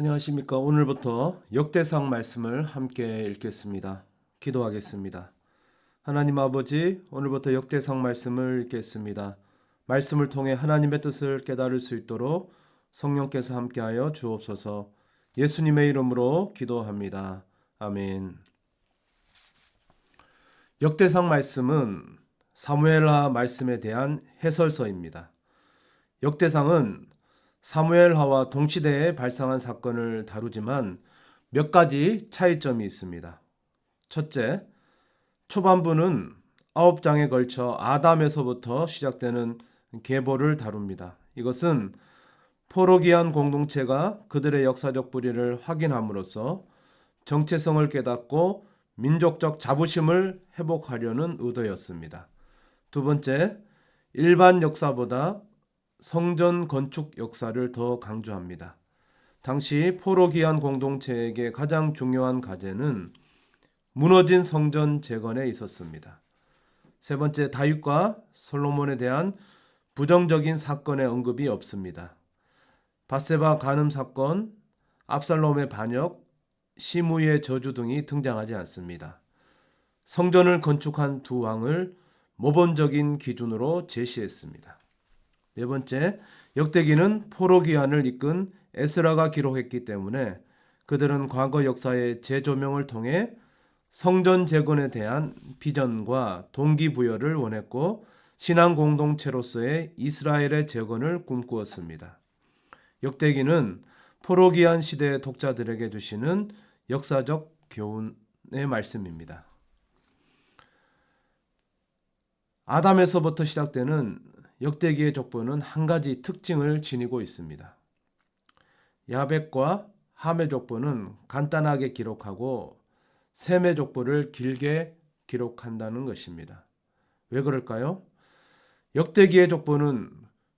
안녕하십니까. 오늘부터 역대상 말씀을 함께 읽겠습니다. 기도하겠습니다. 하나님 아버지, 오늘부터 역대상 말씀을 읽겠습니다. 말씀을 통해 하나님의 뜻을 깨달을 수 있도록 성령께서 함께하여 주옵소서. 예수님의 이름으로 기도합니다. 아멘. 역대상 말씀은 사무엘하 말씀에 대한 해설서입니다. 역대상은 사무엘하와 동시대에 발생한 사건을 다루지만 몇 가지 차이점이 있습니다. 첫째, 초반부는 9장에 걸쳐 아담에서부터 시작되는 계보를 다룹니다. 이것은 포로기한 공동체가 그들의 역사적 뿌리를 확인함으로써 정체성을 깨닫고 민족적 자부심을 회복하려는 의도였습니다. 두 번째, 일반 역사보다 성전 건축 역사를 더 강조합니다. 당시 포로기한 공동체에게 가장 중요한 과제는 무너진 성전 재건에 있었습니다. 세 번째, 다윗과 솔로몬에 대한 부정적인 사건의 언급이 없습니다. 밧세바 간음 사건, 압살롬의 반역, 시므이의 저주 등이 등장하지 않습니다. 성전을 건축한 두 왕을 모범적인 기준으로 제시했습니다. 네 번째, 역대기는 포로기한을 이끈 에스라가 기록했기 때문에 그들은 과거 역사의 재조명을 통해 성전 재건에 대한 비전과 동기부여를 원했고 신앙 공동체로서의 이스라엘의 재건을 꿈꾸었습니다. 역대기는 포로기한 시대의 독자들에게 주시는 역사적 교훈의 말씀입니다. 아담에서부터 시작되는 역대기의 족보는 한 가지 특징을 지니고 있습니다. 야벳과 함의 족보는 간단하게 기록하고 셈의 족보를 길게 기록한다는 것입니다. 왜 그럴까요? 역대기의 족보는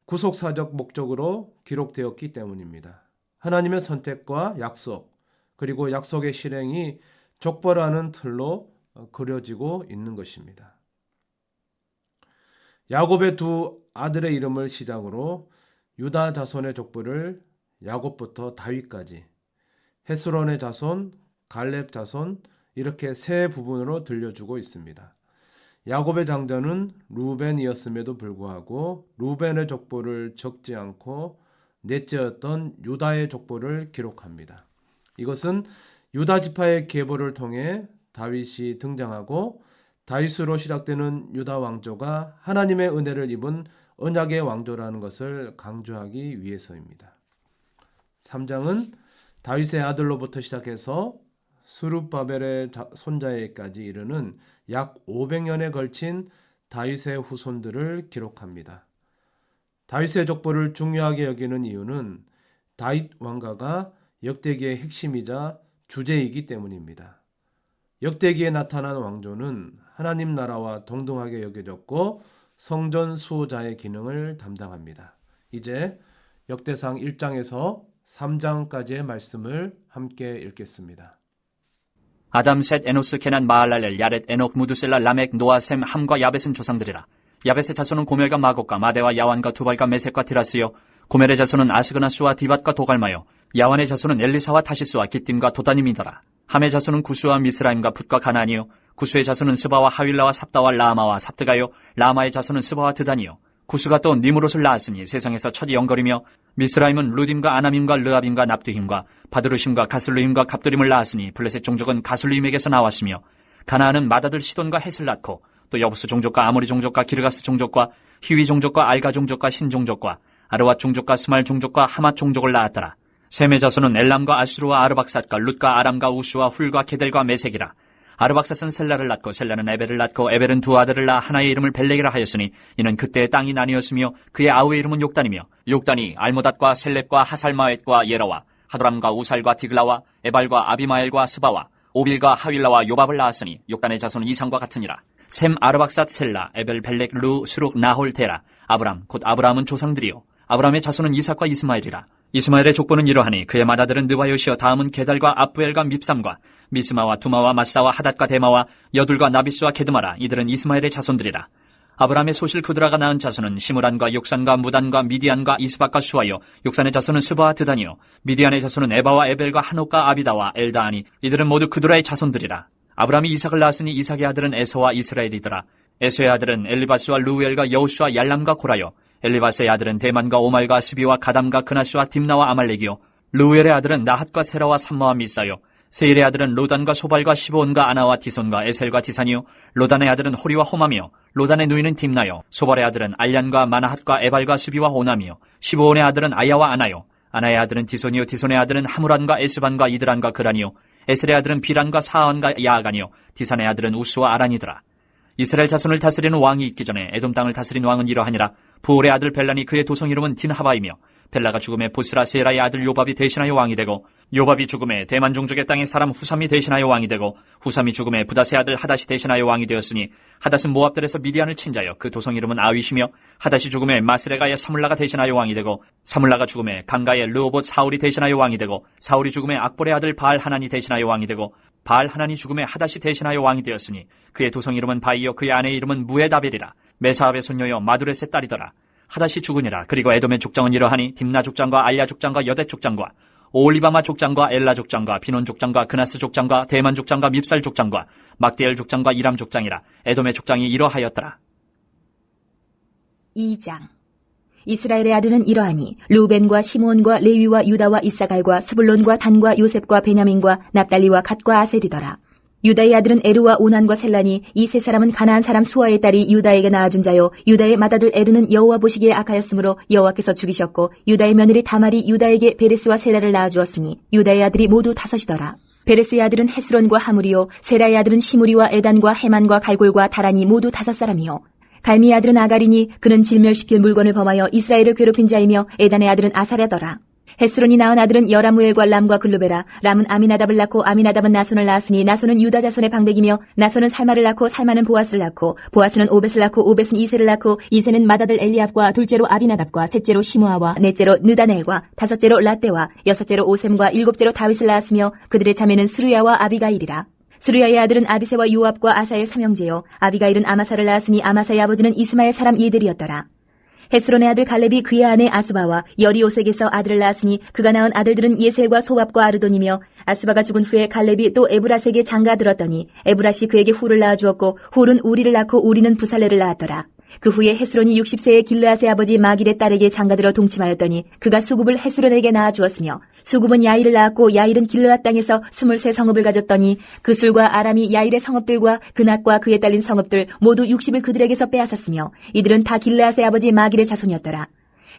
구속사적 목적으로 기록되었기 때문입니다. 하나님의 선택과 약속, 그리고 약속의 실행이 족보라는 틀로 그려지고 있는 것입니다. 야곱의 두 아들의 이름을 시작으로 유다 자손의 족보를 야곱부터 다윗까지, 헤스론의 자손, 갈렙 자손 이렇게 세 부분으로 들려주고 있습니다. 야곱의 장자는 루벤이었음에도 불구하고 루벤의 족보를 적지 않고 넷째였던 유다의 족보를 기록합니다. 이것은 유다 지파의 계보를 통해 다윗이 등장하고 다윗으로 시작되는 유다 왕조가 하나님의 은혜를 입은 언약의 왕조라는 것을 강조하기 위해서입니다. 3장은 다윗의 아들로부터 시작해서 스룹바벨의 손자에게까지 이르는 약 500년에 걸친 다윗의 후손들을 기록합니다. 다윗의 족보를 중요하게 여기는 이유는 다윗 왕가가 역대기의 핵심이자 주제이기 때문입니다. 역대기에 나타난 왕조는 하나님 나라와 동등하게 여겨졌고 성전 수호자의 기능을 담당합니다. 이제 역대상 1장에서 3장까지의 말씀을 함께 읽겠습니다. 아담, 셋, 에노스, 케난, 마할랄렐, 야렛, 에녹, 무두셀라, 라멕, 노아, 셈, 함과 야벳은 조상들이라. 야벳의 자손은 고멜과 마곡과 마대와 야완과 두발과 메섹과 디라스요. 고멜의 자손은 아스그나스와 디밧과 도갈마요. 야완의 자손은 엘리사와 타시스와 기띔과 도다님이더라. 함의 자손은 구수와 미스라임과 풋과 가나니요. 구수의 자손은 스바와 하윌라와 삽다와 라마와 삽드가요. 라마의 자손은 스바와 드다니요. 구수가 또 니무롯을 낳았으니 세상에서 첫 영걸이며 미스라임은 루딤과 아나밈과 르압임과 납두힘과 바드루심과 가슬루힘과 갑두림을 낳았으니 블레셋 종족은 가슬루힘에게서 나왔으며 가나안은 마다들 시돈과 헷을 낳고 또 여부스 종족과 아모리 종족과 기르가스 종족과 히위 종족과 알가 종족과 신 종족과 아르왓 종족과 스말 종족과 하맛 종족을 낳았더라. 셈의 자손은 엘람과 아수르와 아르박삿과 룻과 아람과 우수와 훌과 게델과 메색이라. 아르박삿은 셀라를 낳고 셀라는 에벨을 낳고 에벨은 두 아들을 낳아 하나의 이름을 벨렉이라 하였으니 이는 그때의 땅이 나뉘었으며 그의 아우의 이름은 욕단이며 욕단이 알모닷과 셀렙과 하살마웻과 예라와 하도람과 우살과 디글라와 에발과 아비마엘과 스바와 오빌과 하윌라와 요밥을 낳았으니 욕단의 자손은 이상과 같으니라. 셈, 아르박삿, 셀라, 에벨, 벨렉, 루, 스룩, 나홀, 테라. 아브람, 곧 아브라함은 조상들이요. 아브라함의 자손은 이삭과 이스마엘이라. 이스마엘의 족보는 이러하니 그의 맏아들은 느바요시여, 다음은 게달과 압부엘과 밉삼과 미스마와 두마와 마사와 하닷과 데마와 여둘과 나비스와 게드마라. 이들은 이스마엘의 자손들이라. 아브라함의 소실 그드라가 낳은 자손은 시므란과 욕산과 무단과 미디안과 이스박과 수아요. 욕산의 자손은 스바와 드단이요. 미디안의 자손은 에바와 에벨과 한옥과 아비다와 엘다하니 이들은 모두 그드라의 자손들이라. 아브라함이 이삭을 낳았으니 이삭의 아들은 에서와 이스라엘이더라. 에서의 아들은 엘리바스와 루엘과 여우스와 얄람과 고라요. 엘리바스의 아들은 대만과 오말과 스비와 가담과 그나스와 딥나와 아말렉이요. 루엘의 아들은 나핫과 세라와 삼마와 미사요. 세일의 아들은 로단과 소발과 시브온과 아나와 디손과 에셀과 디산이요. 로단의 아들은 호리와 호맘이요. 로단의 누이는 딥나요. 소발의 아들은 알얀과 마나핫과 에발과 스비와 오남이요. 시브온의 아들은 아야와 아나요. 아나의 아들은 디손이요. 디손의 아들은 하무란과 에스반과 이드란과 그란이요. 에셀의 아들은 비란과 사안과 야아간이요. 디산의 아들은 우스와 아란이더라. 이스라엘 자손을 다스리는 왕이 있기 전에 에돔 땅을 다스린 왕은 이러하니라. 부올의 아들 벨란이 그의 도성 이름은 딘하바이며 벨라가 죽음에 보스라 세라의 아들 요밥이 대신하여 왕이 되고 요밥이 죽음에 대만 종족의 땅의 사람 후삼이 대신하여 왕이 되고 후삼이 죽음에 부닷의 아들 하닷이 대신하여 왕이 되었으니 하닷은 모압들에서 미디안을 친 자여 그 도성 이름은 아윗이며 하닷이 죽음에 마스레가의 사물라가 대신하여 왕이 되고 사물라가 죽음에 강가의 르호봇 사울이 대신하여 왕이 되고 사울이 죽음에 악볼의 아들 바알 하난이 대신하여 왕이 되고 바알 하난이 죽음에 하닷이 대신하여 왕이 되었으니 그의 도성 이름은 바이요 그의 아내의 이름은 무에다벨이라. 메사압의 손녀여 마두렛의 딸이더라. 하닷이 죽으니라. 그리고 에돔의 족장은 이러하니 딥나 족장과 알야 족장과 여대 족장과 오올리바마 족장과 엘라 족장과 비논 족장과 그나스 족장과 대만 족장과 밉살 족장과 막디엘 족장과 이람 족장이라. 에돔의 족장이 이러하였더라. 2장. 이스라엘의 아들은 이러하니 루벤과 시므온과 레위와 유다와 이사갈과 스불론과 단과 요셉과 베냐민과 납달리와 갓과 아셀이더라. 유다의 아들은 에르와 오난과 셀란이 이 세 사람은 가나안 사람 수아의 딸이 유다에게 낳아준 자요. 유다의 맏아들 에르는 여호와 보시기에 악하였으므로 여호와께서 죽이셨고 유다의 며느리 다말이 유다에게 베레스와 셀라를 낳아주었으니 유다의 아들이 모두 5이더라. 베레스의 아들은 헤스론과 하물이요. 세라의 아들은 시므리와 에단과 헤만과 갈골과 다란이 모두 5사람이요. 갈미의 아들은 아가리니 그는 질멸시킬 물건을 범하여 이스라엘을 괴롭힌 자이며 에단의 아들은 아사랴더라. 헤스론이 낳은 아들은 여라무엘과 람과 글루베라. 람은 아미나답을 낳고 아미나답은 나손을 낳았으니 나손은 유다 자손의 방백이며 나손은 살마를 낳고 살마는 보아스를 낳고 보아스는 오벳을 낳고 오벳은 이세를 낳고 이세는 맏아들 엘리압과 둘째로 아비나답과 셋째로 시므아와 넷째로 느다넬과 다섯째로 라떼와 여섯째로 오셈과 일곱째로 다윗을 낳았으며 그들의 자매는 스루야와 아비가일이라. 스루야의 아들은 아비세와 요압과 아사엘 삼형제요. 아비가일은 아마사를 낳았으니 아마사의 아버지는 이스마엘 사람 예들이었더라. 헤스론의 아들 갈렙이 그의 아내 아수바와 여리오색에서 아들을 낳았으니 그가 낳은 아들들은 예셀과 소압과 아르돈이며 아수바가 죽은 후에 갈렙이 또 에브라색에 장가들었더니 에브라시 그에게 훌을 낳아주었고 훌은 우리를 낳고 우리는 부살레를 낳았더라. 그 후에 헤스론이 60세의 길르앗의 아버지 마길의 딸에게 장가들어 동침하였더니 그가 수굽을 헤스론에게 낳아주었으며 수굽은 야일을 낳았고 야일은 길르앗 땅에서 23성읍을 가졌더니 그 술과 아람이 야일의 성읍들과 그낫과 그에 딸린 성읍들 모두 60을 그들에게서 빼앗았으며 이들은 다 길르앗의 아버지 마길의 자손이었더라.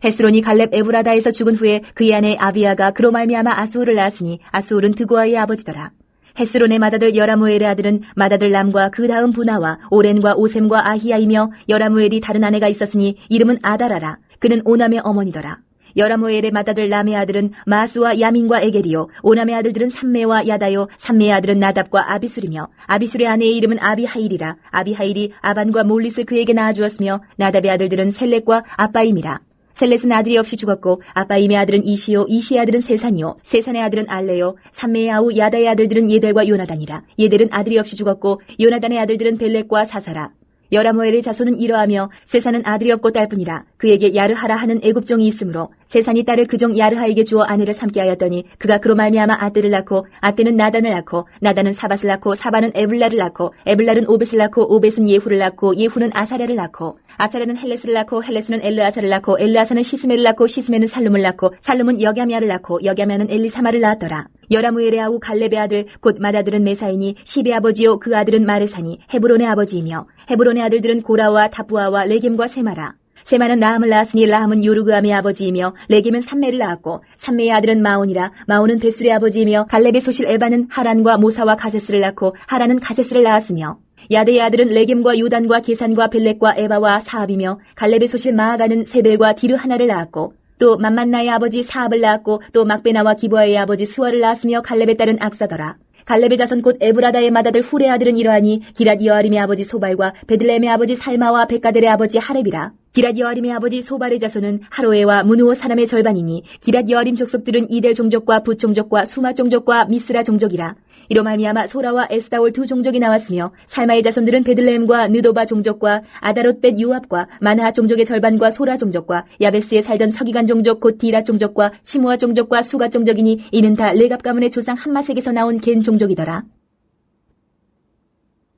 헤스론이 갈렙 에브라다에서 죽은 후에 그의 아내 아비아가 그로 말미암아 아수홀을 낳았으니 아수홀은 드고아의 아버지더라. 헤스론의 맏아들 여라무엘의 아들은 맏아들 람과 그 다음 부나와 오렌과 오셈과 아히야이며 여라무엘이 다른 아내가 있었으니 이름은 아다라라. 그는 오남의 어머니더라. 여라무엘의 맏아들 람의 아들은 마수와 야민과 에겔이요. 오남의 아들들은 삼메와 야다요. 삼메의 아들은 나답과 아비술이며 아비술의 아내의 이름은 아비하일이라. 아비하일이 아반과 몰릿을 그에게 낳아주었으며 나답의 아들들은 셀렉과 아빠임이라. 셀렛은 아들이 없이 죽었고 아빠임의 아들은 이시요. 이시의 아들은 세산이요. 세산의 아들은 알레요. 삼메의 아우 야다의 아들들은 예델과 요나단이라. 예델은 아들이 없이 죽었고 요나단의 아들들은 벨렉과 사사라. 여라무엘의 자손은 이러하며 세산은 아들이 없고 딸뿐이라. 그에게 야르하라 하는 애굽종이 있으므로 세산이 딸을 그 종 야르하에게 주어 아내를 삼게 하였더니 그가 그로 말미암아 아떼를 낳고 아떼는 나단을 낳고 나단은 사밧을 낳고 사밧은 에블라를 낳고 에블라는 오벳을 낳고 오벳은 예후를 낳고 예후는 아사랴를 낳고 아사랴는 헬레스를 낳고 헬레스는 엘르아사를 낳고 엘르아사는 시스메를 낳고 시스메는 살룸을 낳고 살룸은 여갸미아를 낳고 여갸미아는 엘리사마를 낳았더라. 여라무엘의 아우 갈렙의 아들 곧 맏아들은 메사이니 시베 아버지요 그 아들은 마레사니 헤브론의 아버지이며 헤브론의 아들들은 고라와 다부아와 레겜과 세마라. 세마는 라함을 낳았으니 라함은 요르그암의 아버지이며 레겜은 삼메를 낳았고 삼메의 아들은 마온이라. 마온은 베술의 아버지이며 갈렙의 소실 에바는 하란과 모사와 가세스를 낳고 하란은 가세스를 낳았으며 야데의 아들은 레겜과 요단과 게산과 벨렉과 에바와 사압이며 갈렙의 소실 마아가는 세벨과 디르 하나를 낳았고 또 만만나의 아버지 사압을 낳았고 또 막베나와 기브아의 아버지 수아를 낳았으며 갈렙의 딸은 악사더라. 갈렙의 자손 곧 에브라다의 맏아들 훌의 아들은 이러하니 기랏 여아림의 아버지 소발과 베들레헴의 아버지 살마와 백가델의 아버지 하렙이라. 기랏 여아림의 아버지 소발의 자손은 하로에와 문우오 사람의 절반이니 기랏 여아림 족속들은 이델 종족과 붓 종족과 수마 종족과 미스라 종족이라. 이로 말미암아 소라와 에스다올 두 종족이 나왔으며 살마의 자손들은 베들레헴과 느도바 종족과 아다롯벳 유압과 마나하 종족의 절반과 소라 종족과 야베스에 살던 서기관 종족 곧 디라 종족과 시므아 종족과 수가 종족이니 이는 다 레갑 가문의 조상 함마색에서 나온 겐 종족이더라.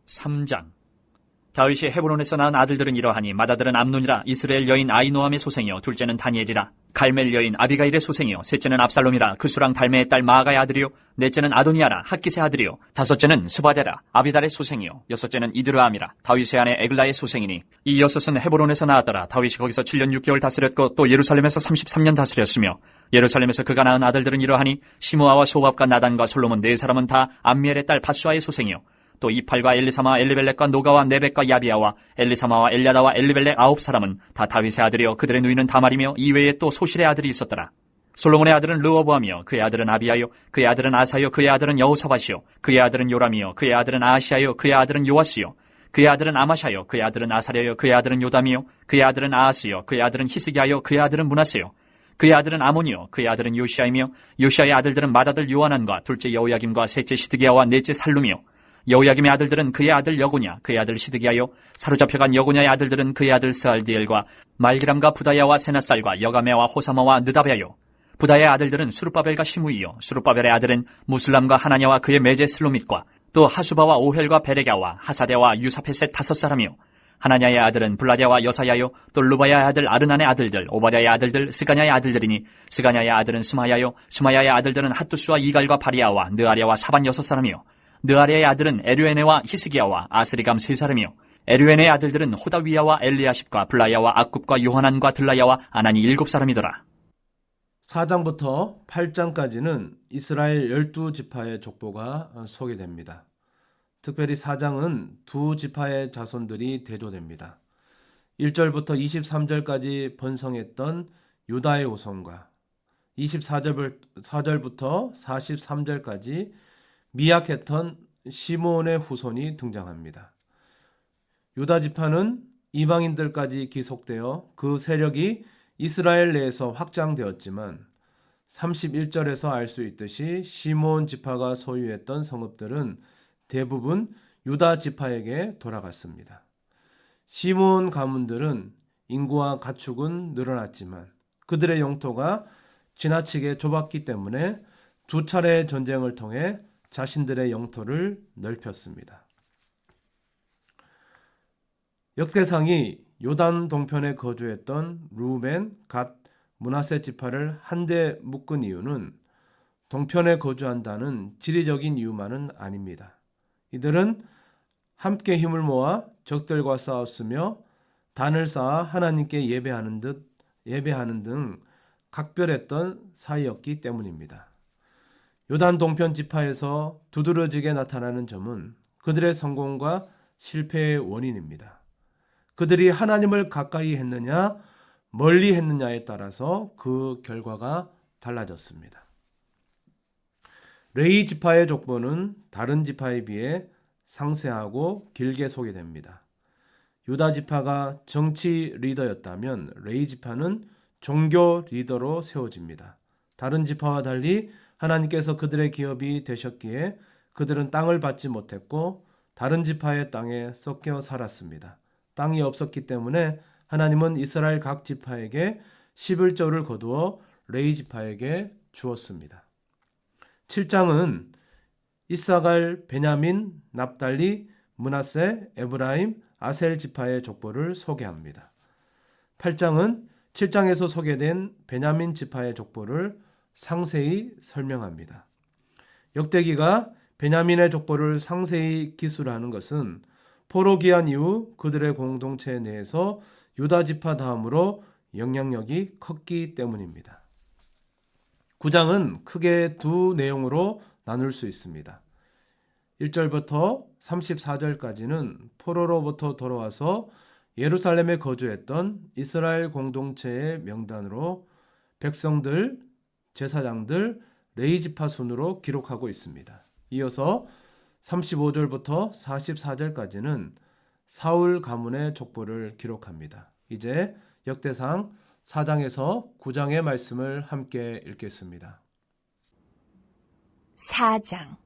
3장. 다윗이 헤브론에서 낳은 아들들은 이러하니 맏아들은 암논이라 이스라엘 여인 아이노함의 소생이요 둘째는 다니엘이라 갈멜 여인 아비가일의 소생이요 셋째는 압살롬이라 그수랑 달메의 딸 마아가의 아들이요 넷째는 아도니아라 핫깃의 아들이요 다섯째는 스바데라 아비달의 소생이요 여섯째는 이드르암이라 다윗의 아내 에글라의 소생이니 이 여섯은 헤브론에서 나왔더라. 다윗이 거기서 7년 6개월 다스렸고 또 예루살렘에서 33년 다스렸으며 예루살렘에서 그가 낳은 아들들은 이러하니 시므아와 소밥과 나단과 솔로몬 네 사람은 다 암미엘의 딸 바수아의 소생이요 또 이팔과 엘리사마 엘리벨렉과 노가와 네벡과 야비아와 엘리사마와 엘야다와 엘리벨렉 9사람은 다 다윗의 아들이요 그들의 누이는 다말이며 이외에 또 소실의 아들이 있었더라. 솔로몬의 아들은 르호보암이요 그의 아들은 아비야요 그의 아들은 아사요 그의 아들은 여호사밧이요 그의 아들은 요람이요 그의 아들은 아하시아요 그의 아들은 요아스요 그의 아들은 아마샤요 그의 아들은 아사랴요 그의 아들은 요담이요 그의 아들은 아하스요 그의 아들은 히스기야요 그의 아들은 므낫세요 그의 아들은 아몬이요 그의 아들은 요시아이며 요시아의 아들들은 맏아들 요하난과 둘째 여호야김과 셋째 시드기야와 넷째 살룸이요 여호야김의 아들들은 그의 아들 여고냐 그의 아들 시드기야요 사로잡혀간 여고냐의 아들들은 그의 아들 스알디엘과 말기람과 부다야와 세나살과 여가메와 호사마와 느다베요 부다의 아들들은 수르바벨과 시므이요 수르바벨의 아들은 무슬람과 하나냐와 그의 매제 슬로밋과 또 하수바와 오헬과 베레갸와 하사데와 유사페셋 5사람이요 하나냐의 아들은 블라디아와 여사야요 또 루바야의 아들 아르난의 아들들 오바댜의 아들들 스가냐의 아들들이니 스가냐의 아들은 스마야요 스마야의 아들들은 핫두스와 이갈과 바리아와 느아랴와 사반 6사람이요 느아랴의 아들은 에류에네와 히스기야와 아스리감 3사람이요 에류에네의 아들들은 호다위야와 엘리아십과 블라야와 악굽과 요하난과 들라야와 아나니 7사람이더라. 4장부터 8장까지는 이스라엘 12지파의 족보가 소개됩니다. 특별히 4장은 두 지파의 자손들이 대조됩니다. 1절부터 23절까지 번성했던 유다의 후손과 24절부터 43절까지 미약했던 시므온의 후손이 등장합니다. 유다 지파는 이방인들까지 기속되어 그 세력이 이스라엘 내에서 확장되었지만 31절에서 알 수 있듯이 시므온 지파가 소유했던 성읍들은 대부분 유다 지파에게 돌아갔습니다. 시므온 가문들은 인구와 가축은 늘어났지만 그들의 영토가 지나치게 좁았기 때문에 두 차례의 전쟁을 통해 자신들의 영토를 넓혔습니다. 역대상이 요단 동편에 거주했던 루벤, 갓, 므낫세 지파를 한데 묶은 이유는 동편에 거주한다는 지리적인 이유만은 아닙니다. 이들은 함께 힘을 모아 적들과 싸웠으며 단을 쌓아 하나님께 예배하는 등 각별했던 사이였기 때문입니다. 요단 동편 지파에서 두드러지게 나타나는 점은 그들의 성공과 실패의 원인입니다. 그들이 하나님을 가까이 했느냐 멀리 했느냐에 따라서 그 결과가 달라졌습니다. 레위 지파의 족보는 다른 지파에 비해 상세하고 길게 소개됩니다. 유다 지파가 정치 리더였다면 레위 지파는 종교 리더로 세워집니다. 다른 지파와 달리 하나님께서 그들의 기업이 되셨기에 그들은 땅을 받지 못했고 다른 지파의 땅에 섞여 살았습니다. 땅이 없었기 때문에 하나님은 이스라엘 각 지파에게 11조를 거두어 레위 지파에게 주었습니다. 7장은 이사갈, 베냐민, 납달리, 므낫세, 에브라임, 아셀 지파의 족보를 소개합니다. 8장은 7장에서 소개된 베냐민 지파의 족보를 상세히 설명합니다. 역대기가 베냐민의 족보를 상세히 기술하는 것은 포로기한 이후 그들의 공동체 내에서 유다 지파 다음으로 영향력이 컸기 때문입니다. 9장은 크게 두 내용으로 나눌 수 있습니다. 1절부터 34절까지는 포로로부터 돌아와서 예루살렘에 거주했던 이스라엘 공동체의 명단으로 백성들, 제사장들, 레위 지파 순으로 기록하고 있습니다. 이어서 35절부터 44절까지는 사울 가문의 족보를 기록합니다. 이제 역대상 4장에서 9장의 말씀을 함께 읽겠습니다. 4장.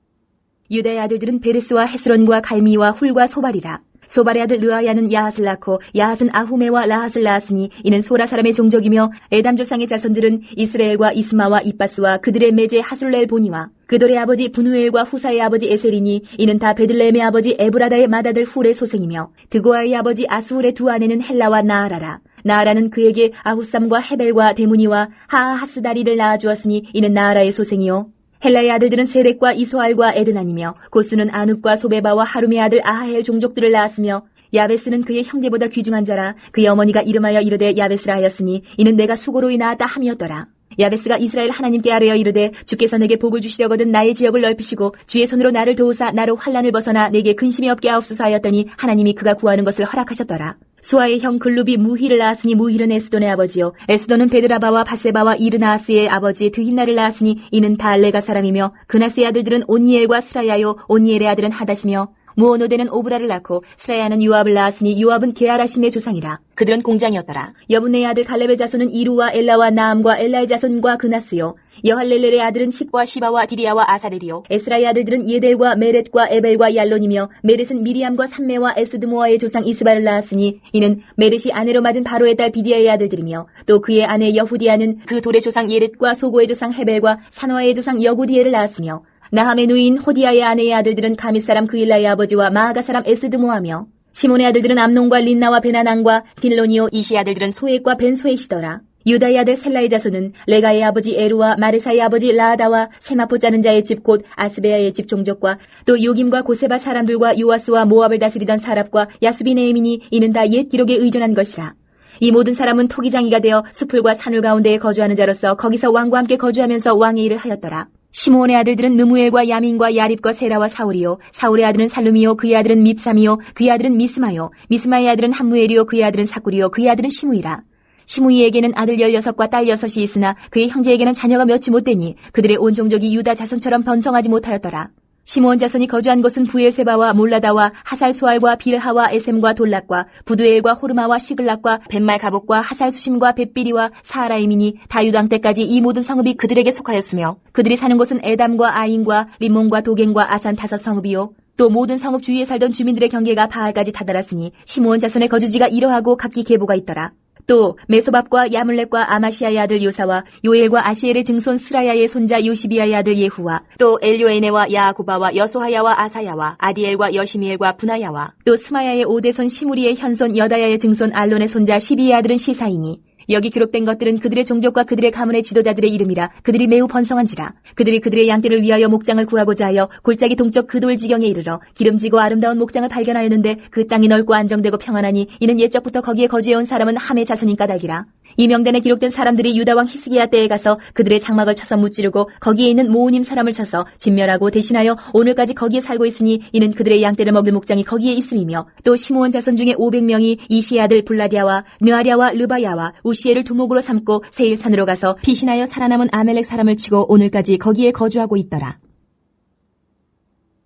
유다의 아들들은 베레스와 헤스론과 갈미와 훌과 소발이라. 소발의 아들 르아야는 야핫을 낳고 야핫은 아후메와 라핫을 낳았으니 이는 소라 사람의 종족이며 에담 조상의 자손들은 이스라엘과 이스마와 이빠스와 그들의 매제 하술렐 보니와 그돌의 아버지 분우엘과 후사의 아버지 에셀이니 이는 다 베들레헴의 아버지 에브라다의 맏아들 훌의 소생이며 드고아의 아버지 아수훌의 두 아내는 헬라와 나아라라. 나아라는 그에게 아후삼과 헤벨과 데무니와 하하하스다리를 낳아주었으니 이는 나아라의 소생이요. 헬라의 아들들은 세렉과 이소알과 에드난이며 고스는 아눕과 소베바와 하룸의 아들 아하헬 종족들을 낳았으며 야베스는 그의 형제보다 귀중한 자라. 그의 어머니가 이름하여 이르되 야베스라 하였으니 이는 내가 수고로이 낳았다 함이었더라. 야베스가 이스라엘 하나님께 아뢰어 이르되 주께서 내게 복을 주시려거든 나의 지역을 넓히시고 주의 손으로 나를 도우사 나로 환난을 벗어나 내게 근심이 없게 하옵소서 하였더니 하나님이 그가 구하는 것을 허락하셨더라. 수아의 형 글룹이 무힐을 낳았으니 무힐은 에스돈의 아버지요 에스돈은 베드라바와 바세바와 이르나아스의 아버지 드힌나를 낳았으니 이는 다 레가 사람이며 그나스의 아들들은 온니엘과 스라야요 온니엘의 아들은 하닷이며 무오노데는 오브라를 낳고 스라야는 요압을 낳았으니 요압은 게하라심의 조상이라. 그들은 공장이었더라. 여분네의 아들 갈렙의 자손은 이루와 엘라와 나암과 엘라의 자손과 그나스요 여할렐렐의 아들은 십과 시바와 디리아와 아사렐이요 에스라의 아들들은 예델과 메렛과 에벨과 얄론이며 메렛은 미리암과 삼메와 에스드모아의 조상 이스바를 낳았으니 이는 메렛이 아내로 맞은 바로의 딸 비디아의 아들들이며 또 그의 아내 여후디아는 그 돌의 조상 예렛과 소고의 조상 헤벨과 산화의 조상 여구디엘을 낳았으며 나함의 누이인 호디아의 아내의 아들들은 가밋 사람 그일라의 아버지와 마아가 사람 에스드모아며 시몬의 아들들은 암논과 린나와 베나난과 딜로니오 이시의 아들들은 소엣과 벤소엣이더라. 유다의 아들 셀라의 자손은 레가의 아버지 에루와 마레사의 아버지 라아다와 세마포 짜는 자의 집 곧 아스베아의 집 종족과 또 요김과 고세바 사람들과 요아스와 모압을 다스리던 사랍과 야수비네임이니 이는 다 옛 기록에 의존한 것이라. 이 모든 사람은 토기장이가 되어 수풀과 산울 가운데에 거주하는 자로서 거기서 왕과 함께 거주하면서 왕의 일을 하였더라. 시므온의 아들들은 느무엘과 야민과 야립과 세라와 사울이요 사울의 아들은 살룸이요 그의 아들은 밉삼이요 그의 아들은 미스마요 미스마의 아들은 함무엘이요 그의 아들은 사꿀이요 그의 아들은 시므이라. 시므이에게는 아들 16과 딸 6이 있으나 그의 형제에게는 자녀가 몇이 못되니 그들의 온 종족이 유다 자손처럼 번성하지 못하였더라. 시므온 자손이 거주한 곳은 부엘세바와 몰라다와 하살수알과 빌하와 에셈과 돌락과 부두엘과 호르마와 시글락과 벳말 가복과 하살수심과 벳비리와 사하라임이니 다 유당 때까지 이 모든 성읍이 그들에게 속하였으며 그들이 사는 곳은 에담과 아인과 림몬과 도겐과 아산 5 성읍이요 또 모든 성읍 주위에 살던 주민들의 경계가 바알까지 다다랐으니 시므온 자손의 거주지가 이러하고 각기 계보가 있더라. 또 메소밥과 야물렉과 아마시아의 아들 요사와 요엘과 아시엘의 증손 스라야의 손자 요시비아의 아들 예후와 또 엘요에네와 야고바와 여소하야와 아사야와 아디엘과 여시미엘과 분하야와 또 스마야의 오대손 시무리의 현손 여다야의 증손 알론의 손자 시비의 아들은 시사이니 여기 기록된 것들은 그들의 종족과 그들의 가문의 지도자들의 이름이라. 그들이 매우 번성한지라. 그들이 그들의 양떼를 위하여 목장을 구하고자 하여 골짜기 동쪽 그 돌 지경에 이르러 기름지고 아름다운 목장을 발견하였는데 그 땅이 넓고 안정되고 평안하니 이는 옛적부터 거기에 거주해온 사람은 함의 자손인 까닭이라. 이 명단에 기록된 사람들이 유다왕 히스기야 때에 가서 그들의 장막을 쳐서 무찌르고 거기에 있는 모우님 사람을 쳐서 진멸하고 대신하여 오늘까지 거기에 살고 있으니 이는 그들의 양떼를 먹일 목장이 거기에 있음이며 또 시므온 자손 중에 500명이 이시의 아들 블라디아와 느아랴와 르바야와 우시엘을 두목으로 삼고 세일산으로 가서 피신하여 살아남은 아멜렉 사람을 치고 오늘까지 거기에 거주하고 있더라.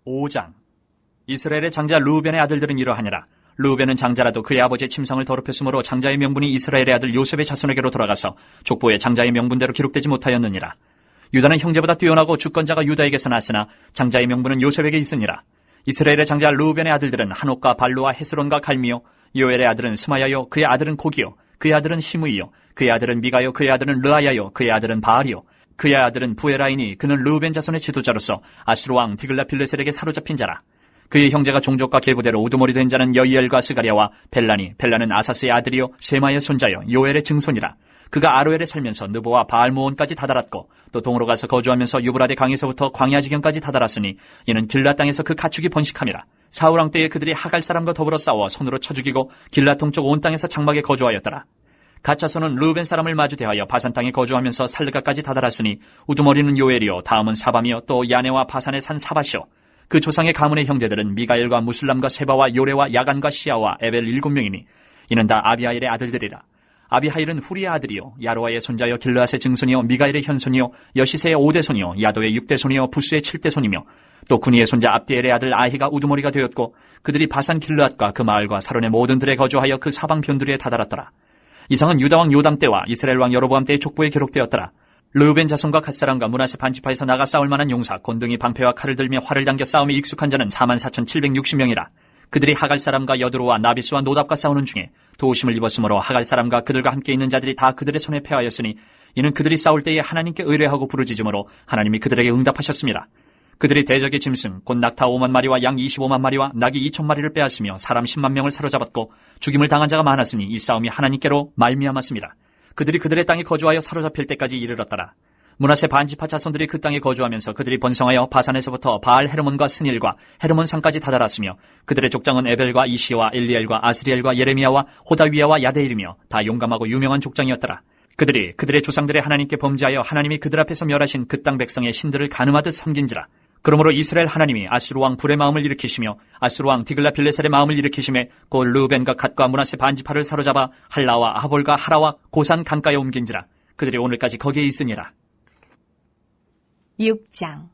5장. 이스라엘의 장자 루벤의 아들들은 이러하니라. 루벤은 장자라도 그의 아버지의 침상을 더럽혔으므로 장자의 명분이 이스라엘의 아들 요셉의 자손에게로 돌아가서 족보에 장자의 명분대로 기록되지 못하였느니라. 유다는 형제보다 뛰어나고 주권자가 유다에게서 났으나 장자의 명분은 요셉에게 있으니라. 이스라엘의 장자 루벤의 아들들은 한옥과 발루와 헤스론과 갈미요 요엘의 아들은 스마야요 그의 아들은 고기요 그의 아들은 시므이요 그의 아들은 미가요 그의 아들은 르아야요 그의 아들은 바알이요 그의 아들은 부에라이니 그는 루벤 자손의 지도자로서 아수르 왕 디글라필레셀에게 사로잡힌 자라. 그의 형제가 종족과 계보대로 우두머리 된 자는 여이엘과 스가랴와 벨라니 벨라는 아사스의 아들이요 세마의 손자요 요엘의 증손이라. 그가 아로엘에 살면서 느보와 바알모온까지 다다랐고 또 동으로 가서 거주하면서 유브라데 강에서부터 광야 지경까지 다다랐으니 이는 길라 땅에서 그 가축이 번식함이라. 사울왕 때에 그들이 하갈 사람과 더불어 싸워 손으로 쳐 죽이고 길라 동쪽 온 땅에서 장막에 거주하였더라. 갓자손은 루벤 사람을 마주 대하여 바산 땅에 거주하면서 살르가까지 다다랐으니 우두머리는 요엘이요 다음은 사밤이요 또 야네와 바산의 산 사바시요. 그 조상의 가문의 형제들은 미가엘과 무슬람과 세바와 요레와 야간과 시아와 에벨 7명이니 이는 다 아비하일의 아들들이라. 아비하일은 후리의 아들이요 야로아의 손자여 길르앗의 증손이요 미가엘의 현손이요 여시세의 5대손이요 야도의 6대손이요 부스의 7대손이며 또 구니의 손자 압디엘의 아들 아히가 우두머리가 되었고 그들이 바산 길르앗과 그 마을과 사론의 모든 들에 거주하여 그 사방 변두리에 다다랐더라. 이상은 유다왕 요담 때와 이스라엘 왕 여로보암 때의 족보에 기록되었더라. 르우벤 자손과 갓사람과 므낫세 반지파에서 나가 싸울 만한 용사, 곤등이 방패와 칼을 들며 활을 당겨 싸움에 익숙한 자는 44,760명이라. 그들이 하갈 사람과 여두로와 나비스와 노답과 싸우는 중에 도우심을 입었으므로 하갈 사람과 그들과 함께 있는 자들이 다 그들의 손에 패하였으니 이는 그들이 싸울 때에 하나님께 의뢰하고 부르짖음으로 하나님이 그들에게 응답하셨습니다. 그들이 대적의 짐승 곧 낙타 5만 마리와 양 25만 마리와 낙이 2천 마리를 빼앗으며 사람 10만 명을 사로잡았고 죽임을 당한 자가 많았으니 이 싸움이 하나님께로 말미암았습니다. 그들이 그들의 땅에 거주하여 사로잡힐 때까지 이르렀더라. 므낫세 반지파 자손들이 그 땅에 거주하면서 그들이 번성하여 바산에서부터 바알 헤르몬과 스닐과 헤르몬 산까지 다다랐으며 그들의 족장은 에벨과 이시와 엘리엘과 아스리엘과 예레미야와 호다위야와 야데일이며 다 용감하고 유명한 족장이었더라. 그들이 그들의 조상들의 하나님께 범죄하여 하나님이 그들 앞에서 멸하신 그 땅 백성의 신들을 간음하듯 섬긴지라. 그러므로 이스라엘 하나님이 아수르 왕 불의 마음을 일으키시며 아수르 왕 디글라필레셀의 마음을 일으키심에 곧 르우벤과 갓과 므낫세 반지파를 사로잡아 할라와 하볼과 하라와 고산 강가에 옮긴지라. 그들이 오늘까지 거기에 있으니라. 6장.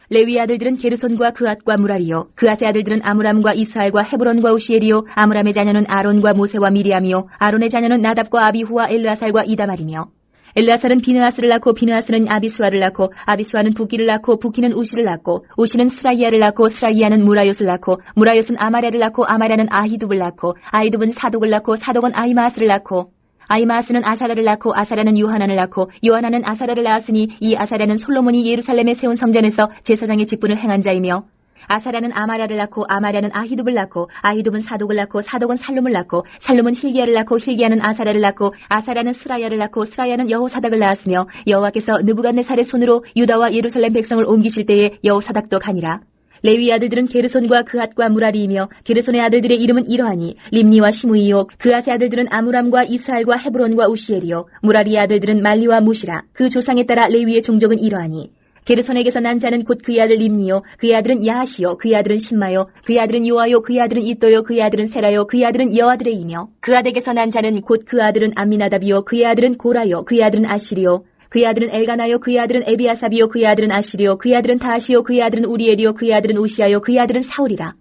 레위 아들들은 게르손과 그앗과 무라리요, 그앗의 아들들은 아므람과 이스할과 헤브론과 우시엘이요, 아므람의 자녀는 아론과 모세와 미리암이요, 아론의 자녀는 나답과 아비후와 엘르아살과 이다말이며, 엘르아살은 비느하스를 낳고 비느하스는 아비수아를 낳고 아비수아는 부기를 낳고 부기는 우시를 낳고 우시는 스라이야를 낳고 스라이야는 무라요스를 낳고 무라요스는 아마랴를 낳고 아마랴는 아히둡을 낳고 아히둡은 사독을 낳고 사독은 아히마스를 낳고 아히마스는 아사랴를 낳고 아사랴는 요하난을 낳고 요하난은 아사랴를 낳았으니 이 아사랴는 솔로몬이 예루살렘에 세운 성전에서 제사장의 직분을 행한 자이며 아사랴는 아마랴를 낳고 아마랴는 아히둡을 낳고 아히둡은 사독을 낳고 사독은 살룸을 낳고 살룸은 힐기야를 낳고 힐기야는 아사랴를 낳고 아사랴는 스라야를 낳고 스라야는 여호사닥을 낳았으며 여호와께서 느부갓네살의 손으로 유다와 예루살렘 백성을 옮기실 때에 여호사닥도 가니라. 레위 아들들은 게르손과 그앗과 무라리이며 게르손의 아들들의 이름은 이러하니 림니와 시므이요, 그앗의 아들들은 아므람과 이스할과 헤브론과 우시엘이요, 무라리의 아들들은 말리와 무시라. 그 조상에 따라 레위의 종족은 이러하니 게르손에게서 난 자는 곧 그의 아들 림니요, 그의 아들은 야하시요, 그의 아들은 신마요, 그의 아들은 요아요, 그의 아들은 이또요, 그의 아들은 세라요, 그의 아들은 여아드레이며 그앗에게서 난 자는 곧 그 아들은 암미나답이요, 그의 아들은 고라요, 그의 아들은 아시리요, 그의 아들은 엘가나요, 그의 아들은 에비아삽이요, 그의 아들은 아시리요, 그의 아들은 다하시요, 그의 아들은 우리엘이요, 그의 아들은 오시아요, 그의 아들은 사울이라.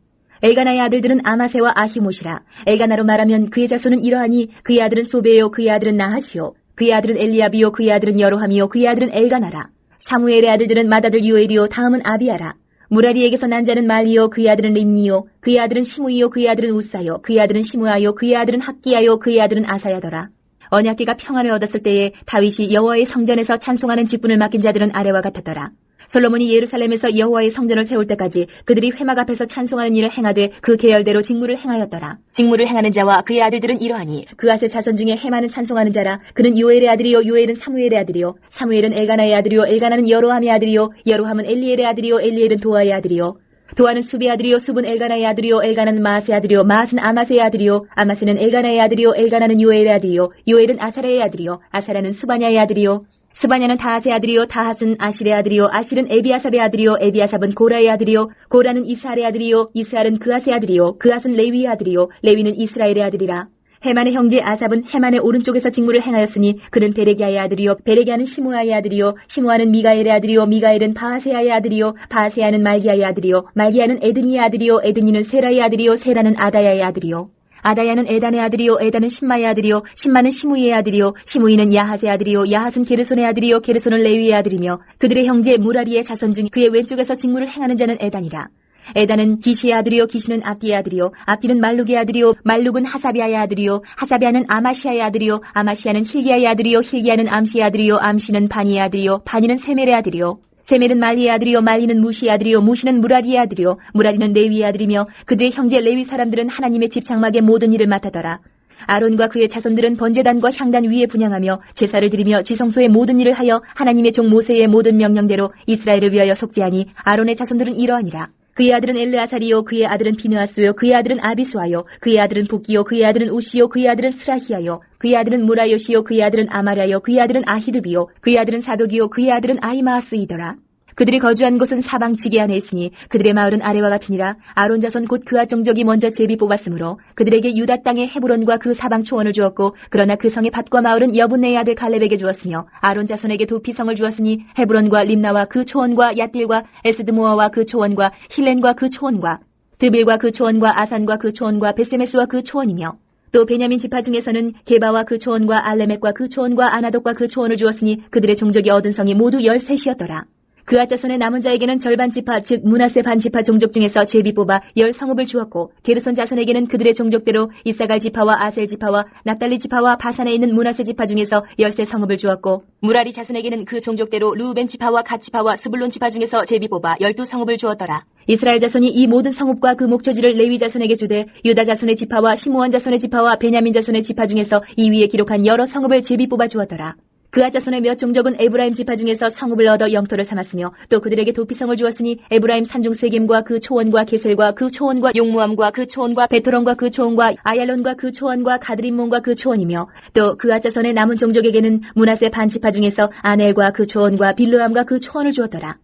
엘가나의 아들들은 아마세와 아히모시라. 엘가나로 말하면 그의 자손은 이러하니 그의 아들은 소베요, 그의 아들은 나하시요, 그의 아들은 엘리압이요, 그의 아들은 여로함이요, 그의 아들은 엘가나라. 사무엘의 아들들은 맏아들 요엘이요, 다음은 아비아라. 무라리에게서 난 자는 말리요, 그의 아들은 림니요, 그의 아들은 시므이요, 그의 아들은 우사요, 그의 아들은 시므아요, 그의 아들은 학기야요, 그의 아들은 아사야더라. 언약궤가 평안을 얻었을 때에 다윗이 여호와의 성전에서 찬송하는 직분을 맡긴 자들은 아래와 같았더라. 솔로몬이 예루살렘에서 여호와의 성전을 세울 때까지 그들이 회막 앞에서 찬송하는 일을 행하되 그 계열대로 직무를 행하였더라. 직무를 행하는 자와 그의 아들들은 이러하니 그앗의 자손 중에 헤만은 찬송하는 자라. 그는 요엘의 아들이요, 요엘은 사무엘의 아들이요, 사무엘은 엘가나의 아들이요, 엘가나는 여로함의 아들이요, 여로함은 엘리엘의 아들이요, 엘리엘은 도아의 아들이요, 도아는 수비의 아들이요, 수은 엘가나의 아들이요, 엘가나는 마아스의 아들이요, 마아스는 아마세의 아들이요, 아마세는 엘가나의 아들이요, 엘가나는 요엘의 아들이요, 요엘은 아사랴의 아들이요, 아사랴는 스바냐의 아들이요, 스바냐는 다핫의 아들이요, 다핫은 아실의 아들이요, 아실은 에비아삽의 아들이요, 에비아삽은 고라의 아들이요, 고라는 이스할의 아들이요, 이스할은 그앗의 아들이요, 그앗은 레위의 아들이요, 레위는 이스라엘의 아들이라. 헤만의 형제 아삽은 헤만의 오른쪽에서 직무를 행하였으니 그는 베레기야의 아들이요, 베레기야는 시므아의 아들이요, 시므아는 미가엘의 아들이요, 미가엘은 바하세야의 아들이요, 바하세야는 말기야의 아들이요, 말기야는 에드니의 아들이요, 에드니는 세라의 아들이요, 세라는 아다야의 아들이요, 아다야는 에단의 아들이요, 에단은 신마의 아들이요, 신마는 시므이의 아들이요, 시므이는 야핫의 아들이요, 야핫은 게르손의 아들이요, 게르손은 레위의 아들이며 그들의 형제 무라리의 자손 중 그의 왼쪽에서 직무를 행하는 자는 에단이라. 에단은 기시의 아들이요, 기시는 압디의 아들이요, 압디는 말룩의 아들이요, 말룩은 하사비아의 아들이요, 하사비아는 아마시아의 아들이요, 아마시아는 힐기야의 아들이요, 힐기야는 암시의 아들이요, 암시는 바니의 아들이요, 바니는 세멜의 아들이요, 세멜은 말리의 아들이요, 말리는 무시의 아들이요, 무시는 무라리의 아들이요, 무라리는 레위의 아들이며 그들의 형제 레위 사람들은 하나님의 집 장막의 모든 일을 맡아더라. 아론과 그의 자손들은 번제단과 향단 위에 분향하며 제사를 드리며 지성소의 모든 일을 하여 하나님의 종 모세의 모든 명령대로 이스라엘을 위하여 속죄하니 아론의 자손들은 이러하니라. 그의 아들은 엘르아살이요, 그의 아들은 비느하스요, 그의 아들은 아비수아요, 그의 아들은 부기요, 그의 아들은 우시요, 그의 아들은 스라히야요, 그의 아들은 무라요시요, 그의 아들은 아마랴요, 그의 아들은 아히두비요, 그의 아들은 사독이요, 그의 아들은 아히마아스이더라. 그들이 거주한 곳은 사방지기 안에 있으니 그들의 마을은 아래와 같으니라. 아론 자손 곧 그앗 종족이 먼저 제비 뽑았으므로 그들에게 유다 땅의 헤브론과 그 사방 초원을 주었고, 그러나 그 성의 밭과 마을은 여분네의 아들 갈렙에게 주었으며 아론 자손에게 두 피성을 주었으니 헤브론과 림나와 그 초원과 얏딜과 에스드모아와 그 초원과 힐렌과 그 초원과 드빌과 그 초원과 아산과 그 초원과 베세메스와 그 초원이며 또 베냐민 지파 중에서는 게바와 그 초원과 알레멕과 그 초원과 아나돗과 그 초원을 주었으니 그들의 종족이 얻은 성이 모두 13이었더라. 그아 자손의 남은 자에게는 절반 지파 즉 므낫세 반 지파 종족 중에서 제비 뽑아 10성읍을 주었고 게르손 자손에게는 그들의 종족대로 이사갈 지파와 아셀 지파와 납달리 지파와 바산에 있는 므낫세 지파 중에서 13성읍을 주었고 무라리 자손에게는 그 종족대로 르우벤 지파와 갓 지파와 스불론 지파 중에서 제비 뽑아 12성읍을 주었더라. 이스라엘 자손이 이 모든 성읍과 그 목초지를 레위 자손에게 주되 유다 자손의 지파와 시므온 자손의 지파와 베냐민 자손의 지파 중에서 이 위에 기록한 여러 성읍을 제비 뽑아 주었더라. 그아 자손의 몇 종족은 에브라임 지파 중에서 성읍을 얻어 영토를 삼았으며 또 그들에게 도피성을 주었으니 에브라임 산중 세겜과 그 초원과 게셀과 그 초원과 용무암과 그 초원과 베토론과 그 초원과 아얄론과 그 초원과 가드림몬과 그 초원이며 또 그아 자손의 남은 종족에게는 므낫세 반 지파 중에서 아넬과 그 초원과 빌르암과 그 초원을 주었더라.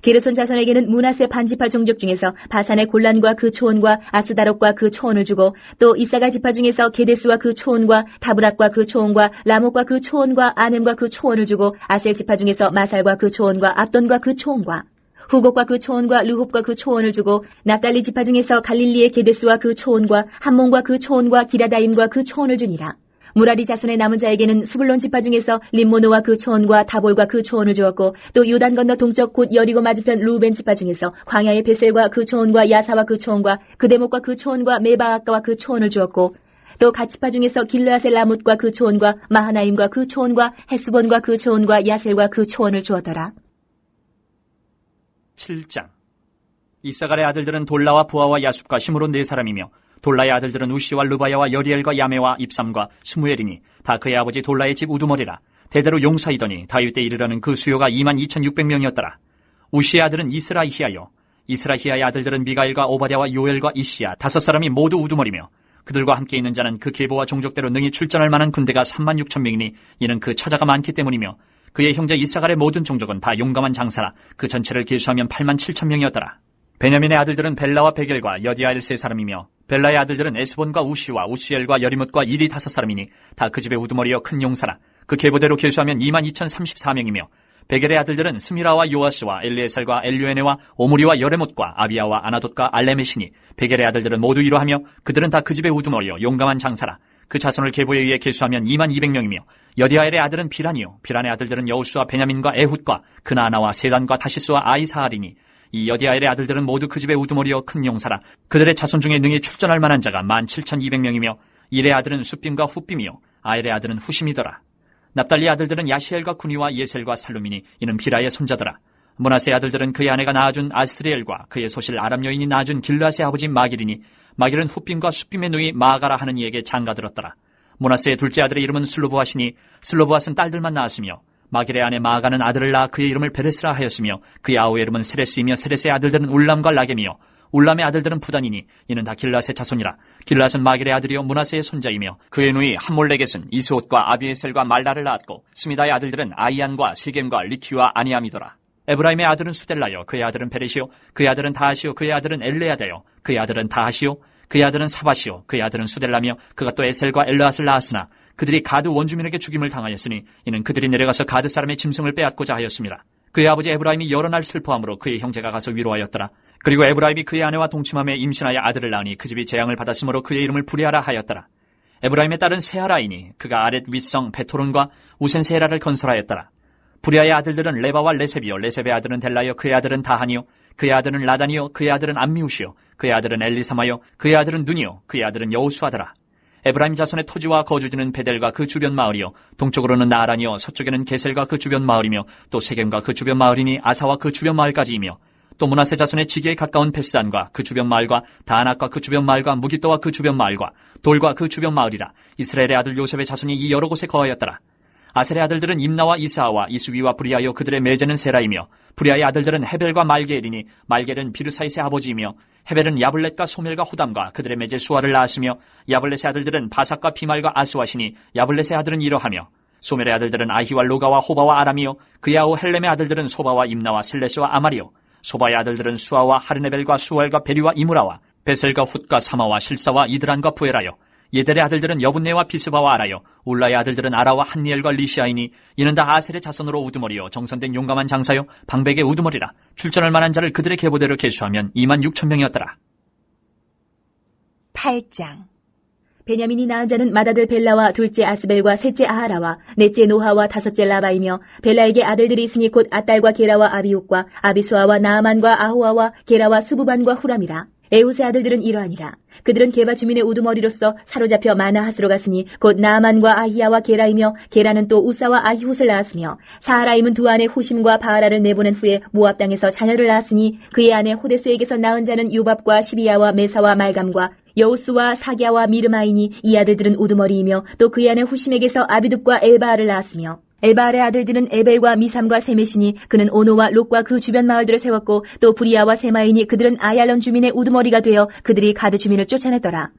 게르손 자손에게는 므낫세 반지파 종족 중에서 바산의 골란과 그 초원과 아스다롯과 그 초원을 주고 또 이사갈 지파 중에서 게데스와 그 초원과 다브락과 그 초원과 라목과 그 초원과 아넴과 그 초원을 주고 아셀 지파 중에서 마살과 그 초원과 압돈과 그 초원과 후곡과 그 초원과 르홉과 그 초원을 주고 납달리 지파 중에서 갈릴리의 게데스와 그 초원과 함몬과 그 초원과 기라다임과 그 초원을 주니라. 무라리 자손의 남은 자에게는 스불론 지파 중에서 림모노와 그 초원과 다볼과 그 초원을 주었고 또 요단 건너 동쪽 곧 여리고 맞은편 루벤 지파 중에서 광야의 베셀과 그 초원과 야사와 그 초원과 그데목과 그 초원과 메바아까와 그 초원을 주었고 또 갓지파 중에서 길르아셀 라못과 그 초원과 마하나임과 그 초원과 헤스본과 그 초원과 야셀과 그 초원을 주었더라. 7장. 이사갈의 아들들은 돌라와 부하와 야숲과 시므론 4사람이며 돌라의 아들들은 우시와 르바야와 여리엘과 야메와 입삼과 스무엘이니 다 그의 아버지 돌라의 집 우두머리라. 대대로 용사이더니 다윗 때 이르러는 그 수요가 22,600명이었더라. 우시의 아들은 이스라히야요. 이스라히야의 아들들은 미가엘과 오바댜와 요엘과 이시야 5사람이 모두 우두머리며 그들과 함께 있는 자는 그 계보와 종족대로 능히 출전할 만한 군대가 36,000명이니 이는 그 처자가 많기 때문이며 그의 형제 이사갈의 모든 종족은 다 용감한 장사라. 그 전체를 계수하면 87,000명이었더라. 베냐민의 아들들은 벨라와 베겔과 여디아엘 3사람이며 벨라의 아들들은 에스본과 우시와 우시엘과 여리못과 일이 5사람이니 다 그 집의 우두머리여 큰 용사라. 그 계보대로 계수하면 22,034명이며 베겔의 아들들은 스미라와 요아스와 엘리에살과 엘류에네와 오므리와 여레못과 아비야와 아나돗과 알레메시니 베겔의 아들들은 모두 이러하며 그들은 다 그 집의 우두머리여 용감한 장사라. 그 자손을 계보에 의해 계수하면 22,200명이며 여디아엘의 아들은 비란이요 비란의 아들들은 여우스와 베냐민과 에훗과 그나아나와 세단과 다시스와 아이사알이니 이 여디아엘의 아들들은 모두 그 집의 우두머리여 큰 용사라. 그들의 자손 중에 능히 출전할 만한 자가 17,200명이며 일의 아들은 숫빔과 훗빔이요 아엘의 아들은 후심이더라. 납달리 아들들은 야시엘과 구니와 예셀과 살루미니 이는 비라의 손자더라. 므낫세의 아들들은 그의 아내가 낳아준 아스리엘과 그의 소실 아람 여인이 낳아준 길르앗의 아버지 마길이니 마길은 훗빔과 숫빔의 누이 마가라 하는 이에게 장가들었더라. 므낫세의 둘째 아들의 이름은 슬로보앗이니 슬로보앗은 딸들만 낳았으며 마길의 아내 마가는 아들을 낳아 그의 이름을 베레스라 하였으며 그의 아우의 이름은 세레스이며 세레스의 아들들은 울람과 라겜이요 울람의 아들들은 부단이니 이는 다 길앗의 자손이라. 길앗은 마길의 아들이요 므낫세의 손자이며 그의 누이 함몰레겟은 이스옷과 아비에셀과 말라를 낳았고 스미다의 아들들은 아이안과 세겜과 리키와 아니암이더라. 에브라임의 아들은 수델라요 그의 아들은 베레시요 그의 아들은 다하시요 그의 아들은 엘레아다요 그의 아들은 다하시요 그의 아들은 사바시요 그의 아들은 수델라며 그가 또 에셀과 엘르앗을 낳았으나 그들이 가드 원주민에게 죽임을 당하였으니 이는 그들이 내려가서 가드 사람의 짐승을 빼앗고자 하였습니다. 그의 아버지 에브라임이 여러 날 슬퍼함으로 그의 형제가 가서 위로하였더라. 그리고 에브라임이 그의 아내와 동침함에 임신하여 아들을 낳으니 그 집이 재앙을 받았으므로 그의 이름을 부리아라 하였더라. 에브라임의 딸은 세하라이니 그가 아렛 윗성 베토론과 우센 세라를 건설하였더라. 부리아의 아들들은 레바와 레셉이요 레셉의 아들은 델라요 그의 아들은 다하니요 그의 아들은 라단이요 그의 아들은 암미우시요 그의 아들은 엘리사마요 그의 아들은 눈이요 그의 아들은 여우수아더라. 에브라임 자손의 토지와 거주지는 베델과 그 주변 마을이요 동쪽으로는 나아란이요 서쪽에는 게셀과 그 주변 마을이며 또 세겜과 그 주변 마을이니 아사와 그 주변 마을까지이며 또 므낫세 자손의 지기에 가까운 베스단과 그 주변 마을과 다안악과 그 주변 마을과 무기또와 그 주변 마을과 돌과 그 주변 마을이라. 이스라엘의 아들 요셉의 자손이 이 여러 곳에 거하였더라. 아셀의 아들들은 임나와 이스하와 이스위와 브리아요 그들의 매제는 세라이며 브리아의 아들들은 헤벨과 말게엘이니 말게엘은 비르사이스의 아버지이며 헤벨은 야블렛과 소멜과 호담과 그들의 매제 수아를 낳았으며 야블렛의 아들들은 바삭과 비말과 아스와시니 야블렛의 아들은 이러하며 소멜의 아들들은 아히와 로가와 호바와 아람이요 그의 아우 헬렘의 아들들은 소바와 임나와 셀레스와 아마리요 소바의 아들들은 수아와 하르네벨과 수알과 베리와 이무라와 베셀과 훗과 사마와 실사와 이드란과 부에라요 예델의 아들들은 여분네와 비스바와 아라요 울라의 아들들은 아라와 한니엘과 리시아이니 이는 다 아셀의 자손으로 우두머리요 정선된 용감한 장사요 방백의 우두머리라. 출전할 만한 자를 그들의 계보대로 계수하면 26,000명이었더라. 8장. 베냐민이 낳은 자는 맏아들 벨라와 둘째 아스벨과 셋째 아하라와 넷째 노하와 다섯째 라바이며 벨라에게 아들들이 있으니 곧 아딸과 게라와 아비옥과 아비수아와 나아만과 아호아와 게라와 스부반과 후람이라. 에훗의 아들들은 이러하니라. 그들은 게바 주민의 우두머리로서 사로잡혀 마나하스로 갔으니 곧 나아만과 아히야와 게라이며 게라는 또 우사와 아히훗을 낳았으며 사하라임은 두 아내 후심과 바하라를 내보낸 후에 모압 땅에서 자녀를 낳았으니 그의 아내 호데스에게서 낳은 자는 요밥과 시비야와 메사와 말감과 여우스와 사갸와 미르마이니 이 아들들은 우두머리이며 또 그의 아내 후심에게서 아비둡과 엘바알을 낳았으며 엘바알의 아들들은 에벨과 미삼과 세메시니 그는 오노와 롯과 그 주변 마을들을 세웠고 또 부리아와 세마이니 그들은 아얄론 주민의 우두머리가 되어 그들이 가드 주민을 쫓아냈더라.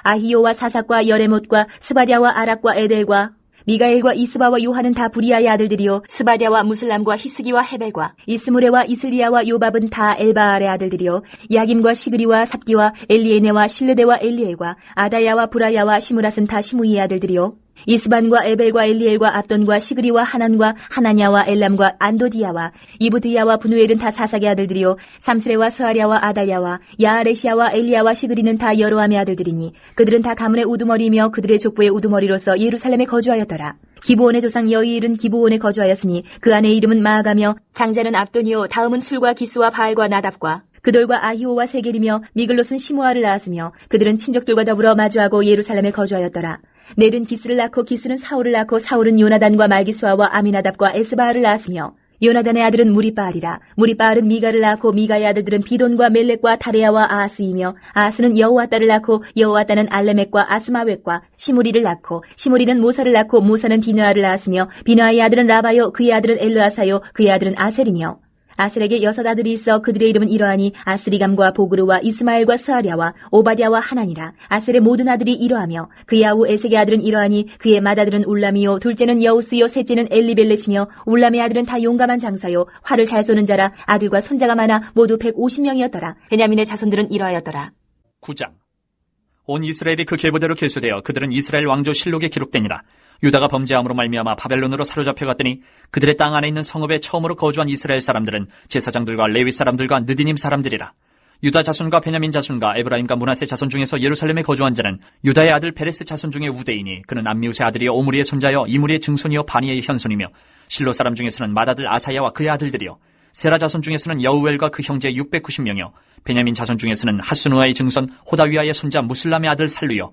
아히요와 사삭과 여레못과 스바랴와 아락과 에델과 미가엘과 이스바와 요한은 다 부리아의 아들들이요 스바랴와 무슬람과 히스기와 헤벨과 이스무레와 이슬리야와 요밥은 다 엘바알의 아들들이요 야김과 시그리와 삽기와 엘리에네와 실르데와 엘리엘과 아다야와 브라야와 시므랏은 다 시므이의 아들들이요 이스반과 에벨과 엘리엘과 압돈과 시그리와 하난과 하나냐와 엘람과 안도디야와 이브드야와 분우엘은 다 사삭의 아들들이요 삼스레와 스아랴와 아달야와 야아레시아와 엘리야와 시그리는 다 여로함의 아들들이니 그들은 다 가문의 우두머리이며 그들의 족보의 우두머리로서 예루살렘에 거주하였더라. 기브온의 조상 여이일은 기브온에 거주하였으니 그 아내의 이름은 마아가며 장자는 압돈이요 다음은 술과 기스와 바알과 나답과 그돌과 아히오와 세겔이며 미글롯은 시므아를 낳았으며 그들은 친족들과 더불어 마주하고 예루살렘에 거주하였더라. 넬은 기스를 낳고 기스는 사울을 낳고 사울은 요나단과 말기수아와 아미나답과 에스바알을 낳았으며 요나단의 아들은 무리바알이라. 무리바알은 미가를 낳고 미가의 아들들은 비돈과 멜렉과 다레야와 아하스이며 아하스는 여호와따를 낳고 여호와따는 알레멕과 아스마웻과 시무리를 낳고 시무리는 모사를 낳고 모사는 비느아를 낳았으며 비느아의 아들은 라바요 그의 아들은 엘르아사요 그의 아들은 아셀이며 아셀에게 6 아들이 있어 그들의 이름은 이러하니 아스리감과 보그르와 이스마엘과 스아랴와 오바댜와 하나니라. 아셀의 모든 아들이 이러하며 그의 아우 에색의 아들은 이러하니 그의 맏아들은 울람이요 둘째는 여우스요 셋째는 엘리벨렛이며 울람의 아들은 다 용감한 장사요 활을 잘 쏘는 자라. 아들과 손자가 많아 모두 150명이었더라. 베냐민의 자손들은 이러하였더라. 9장. 온 이스라엘이 그 계보대로 계수되어 그들은 이스라엘 왕조 실록에 기록되니라. 유다가 범죄함으로 말미암아 바벨론으로 사로잡혀 갔더니 그들의 땅 안에 있는 성읍에 처음으로 거주한 이스라엘 사람들은 제사장들과 레위 사람들과 느디님 사람들이라. 유다 자손과 베냐민 자손과 에브라임과 므낫세 자손 중에서 예루살렘에 거주한 자는 유다의 아들 베레스 자손 중에 우대이니 그는 암미우스의 아들이요 오므리의 손자여 이므리의 증손이요 바니의 현손이며 실로 사람 중에서는 맏아들 아사야와 그의 아들들이요 세라 자손 중에서는 여우엘과 그 형제 690명이요 베냐민 자손 중에서는 하스누아의 증손 호다위아의 손자 무슬람의 아들 살루요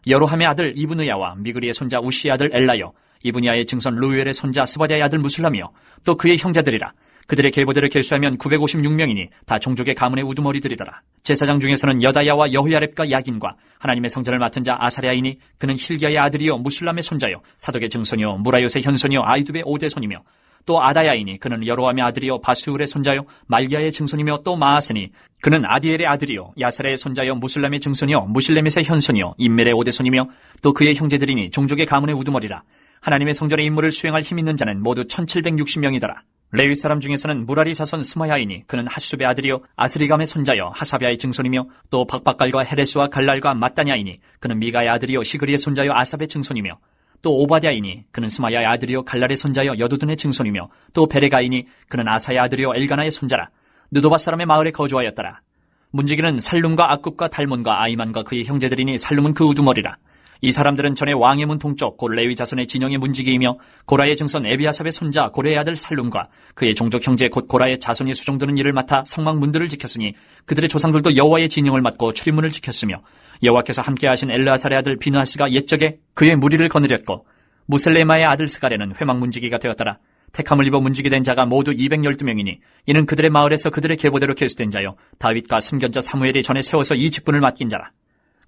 여로함의 아들 이브느야와 미그리의 손자 우시의 아들 엘라요 이브니아의 증손 루엘의 손자 스바랴의 아들 무슬람이요 또 그의 형제들이라. 그들의 계보대로 계수하면 956명이니 다 종족의 가문의 우두머리들이더라. 제사장 중에서는 여다야와 여호야렙과 야긴과 하나님의 성전을 맡은 자 아사랴이니 그는 힐기야의 아들이요 무슬람의 손자요 사독의 증손이요 무라요의 현손이요 아이둡의 오대손이며 또 아다야이니 그는 여로함의 아들이요 바수울의 손자요 말기야의 증손이며 또 마아스니 그는 아디엘의 아들이요 야사라의 손자요 무슬람의 증손이요 무실레멧의 현손이요 임멜의 오대손이며 또 그의 형제들이니 종족의 가문의 우두머리라. 하나님의 성전의 임무를 수행할 힘 있는 자는 모두 1760명이더라. 레위 사람 중에서는 무라리 자손 스마야이니 그는 하수베의 아들이요 아스리감의 손자여 하사비아의 증손이며 또 박박갈과 헤레스와 갈랄과 마따냐이니 그는 미가의 아들이요 시그리의 손자여 아삽의 증손이며 또 오바댜이니 그는 스마야의 아들이요 갈랄의 손자여 여두둔의 증손이며 또 베레가이니 그는 아사의 아들이요 엘가나의 손자라. 느도바 사람의 마을에 거주하였더라. 문지기는 살룸과 악굽과 달몬과 아이만과 그의 형제들이니 살룸은 그 우두머리라. 이 사람들은 전에 왕의 문 동쪽 곧 레위 자손의 진영의 문지기이며 고라의 증손 에비아삽의 손자 고레의 아들 살룸과 그의 종족 형제 곧 고라의 자손이 수종드는 일을 맡아 성막 문들을 지켰으니 그들의 조상들도 여호와의 진영을 맡고 출입문을 지켰으며 여호와께서 함께하신 엘르아살의 아들 비느하스가 옛적에 그의 무리를 거느렸고 무셀레마의 아들 스가랴는 회막 문지기가 되었더라. 택함을 입어 문지기 된 자가 모두 212명이니 이는 그들의 마을에서 그들의 계보대로 계수된 자요 다윗과 숨견자 사무엘이 전에 세워서 이 직분을 맡긴 자라.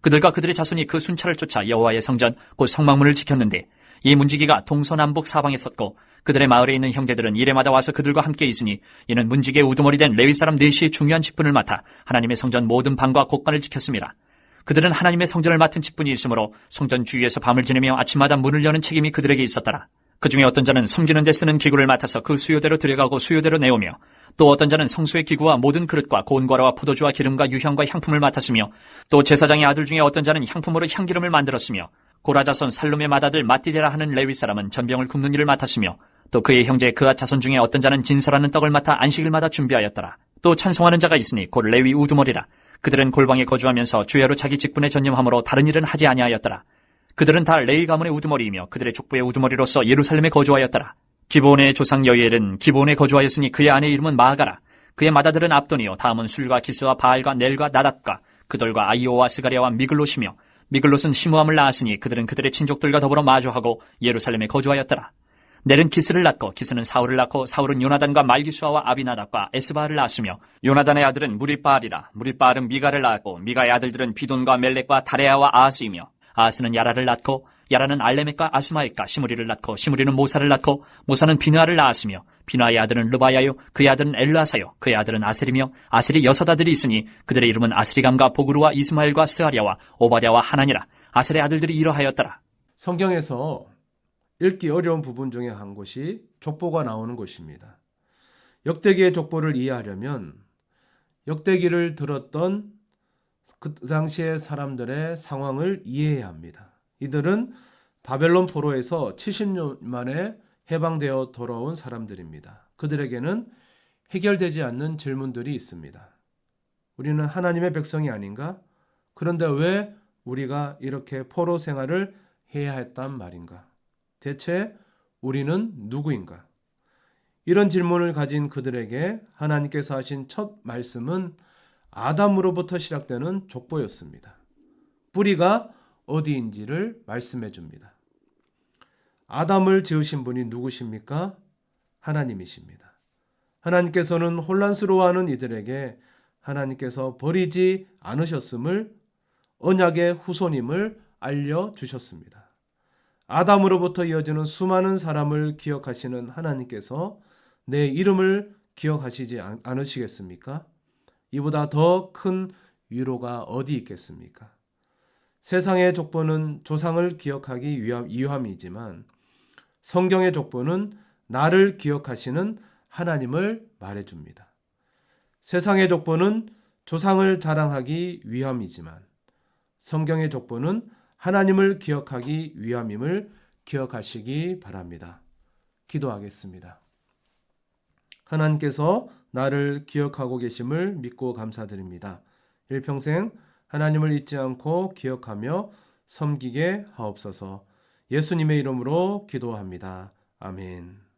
그들과 그들의 자손이 그 순찰을 쫓아 여호와의 성전 곧 성막문을 지켰는데 이 문지기가 동서남북 사방에 섰고 그들의 마을에 있는 형제들은 이래마다 와서 그들과 함께 있으니 이는 문지기의 우두머리 된 레위 사람 넷이 중요한 직분을 맡아 하나님의 성전 모든 방과 곳간을 지켰습니다. 그들은 하나님의 성전을 맡은 직분이 있으므로 성전 주위에서 밤을 지내며 아침마다 문을 여는 책임이 그들에게 있었더라. 그 중에 어떤 자는 섬기는 데 쓰는 기구를 맡아서 그 수요대로 들여가고 수요대로 내오며 또 어떤 자는 성소의 기구와 모든 그릇과 고운과라와 포도주와 기름과 유향과 향품을 맡았으며 또 제사장의 아들 중에 어떤 자는 향품으로 향기름을 만들었으며 고라자손 살룸의 맏아들 마띠데라 하는 레위 사람은 전병을 굽는 일을 맡았으며 또 그의 형제 그앗 자손 중에 어떤 자는 진설하는 떡을 맡아 안식일마다 준비하였더라. 또 찬송하는 자가 있으니 곧 레위 우두머리라. 그들은 골방에 거주하면서 주야로 자기 직분에 전념함으로 다른 일은 하지 아니하였더라. 그들은 다 레위 가문의 우두머리이며 그들의 족부의 우두머리로서 예루살렘에 거주하였더라. 기브온의 조상 여이엘은 기브온에 거주하였으니 그의 아내 이름은 마아가라. 그의 맏아들은 압돈이요 다음은 술과 기스와 바알과 넬과 나닷과 그돌과 아이오와 스가랴와 미글롯이며 미글롯은 시므함을 낳았으니 그들은 그들의 친족들과 더불어 마주하고 예루살렘에 거주하였더라. 넬은 기스를 낳고 기스는 사울을 낳고 사울은 요나단과 말기수아와 아비나답과 에스바를 낳았으며 요나단의 아들은 무리바알이라. 무리바알은 미가를 낳았고 미가의 아들들은 비돈과 멜렉과 다레아와 아하스이며 아하스는 야라를 낳고 야라는 알레멕과 아스마엘과 시므리를 낳고 시므리는 모사를 낳고 모사는 비느하를 낳았으며 비느하의 아들은 르바야요 그의 아들은 엘르아사요 그의 아들은 아셀이며 아셀이 6 아들이 있으니 그들의 이름은 아스리감과 보그루와 이스마엘과 스아랴와 오바댜와 하나니라. 아셀의 아들들이 이러하였더라. 성경에서 읽기 어려운 부분 중에 한 곳이 족보가 나오는 곳입니다. 역대기의 족보를 이해하려면 역대기를 들었던 그 당시의 사람들의 상황을 이해해야 합니다. 이들은 바벨론 포로에서 70년 만에 해방되어 돌아온 사람들입니다. 그들에게는 해결되지 않는 질문들이 있습니다. 우리는 하나님의 백성이 아닌가? 그런데 왜 우리가 이렇게 포로 생활을 해야 했단 말인가? 대체 우리는 누구인가? 이런 질문을 가진 그들에게 하나님께서 하신 첫 말씀은 아담으로부터 시작되는 족보였습니다. 뿌리가 어디인지를 말씀해 줍니다. 아담을 지으신 분이 누구십니까? 하나님이십니다. 하나님께서는 혼란스러워하는 이들에게 하나님께서 버리지 않으셨음을, 언약의 후손임을 알려주셨습니다. 아담으로부터 이어지는 수많은 사람을 기억하시는 하나님께서 내 이름을 기억하시지 않으시겠습니까? 이보다 더 큰 위로가 어디 있겠습니까? 세상의 족보는 조상을 기억하기 위함이지만 성경의 족보는 나를 기억하시는 하나님을 말해줍니다. 세상의 족보는 조상을 자랑하기 위함이지만 성경의 족보는 하나님을 기억하기 위함임을 기억하시기 바랍니다. 기도하겠습니다. 하나님께서 나를 기억하고 계심을 믿고 감사드립니다. 일평생 하나님을 잊지 않고 기억하며 섬기게 하옵소서. 예수님의 이름으로 기도합니다. 아멘.